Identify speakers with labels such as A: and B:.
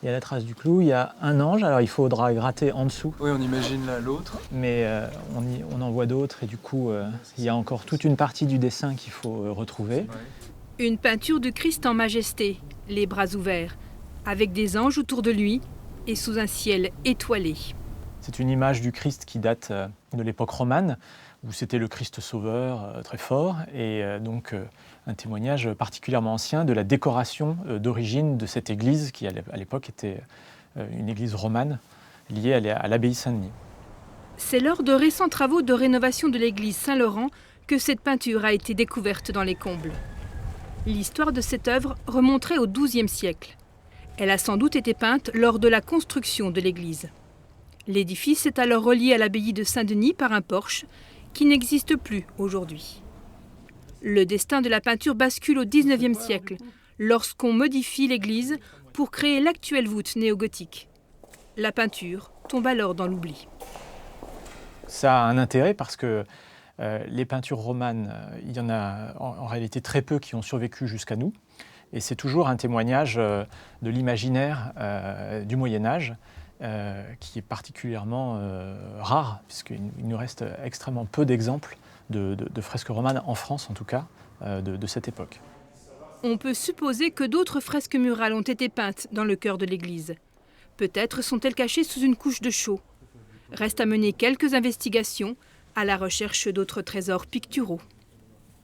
A: Il y a la trace du clou, il y a un ange, alors il faudra gratter en dessous.
B: Oui, on imagine là l'autre.
A: Mais on en voit d'autres et du coup, il y a encore toute une partie du dessin qu'il faut retrouver.
C: Une peinture du Christ en majesté, les bras ouverts, avec des anges autour de lui et sous un ciel étoilé.
A: C'est une image du Christ qui date de l'époque romane, où c'était le Christ sauveur très fort, et donc un témoignage particulièrement ancien de la décoration d'origine de cette église, qui à l'époque était une église romane liée à l'abbaye Saint-Denis.
C: C'est lors de récents travaux de rénovation de l'église Saint-Laurent que cette peinture a été découverte dans les combles. L'histoire de cette œuvre remonterait au XIIe siècle. Elle a sans doute été peinte lors de la construction de l'église. L'édifice est alors relié à l'abbaye de Saint-Denis par un porche qui n'existe plus aujourd'hui. Le destin de la peinture bascule au XIXe siècle, lorsqu'on modifie l'église pour créer l'actuelle voûte néogothique. La peinture tombe alors dans l'oubli.
A: Ça a un intérêt parce que les peintures romanes, il y en a en réalité très peu qui ont survécu jusqu'à nous. Et c'est toujours un témoignage de l'imaginaire du Moyen-Âge, qui est particulièrement rare, puisqu'il nous reste extrêmement peu d'exemples de fresques romanes, en France en tout cas, de cette époque.
C: On peut supposer que d'autres fresques murales ont été peintes dans le cœur de l'église. Peut-être sont-elles cachées sous une couche de chaux. Reste à mener quelques investigations à la recherche d'autres trésors picturaux.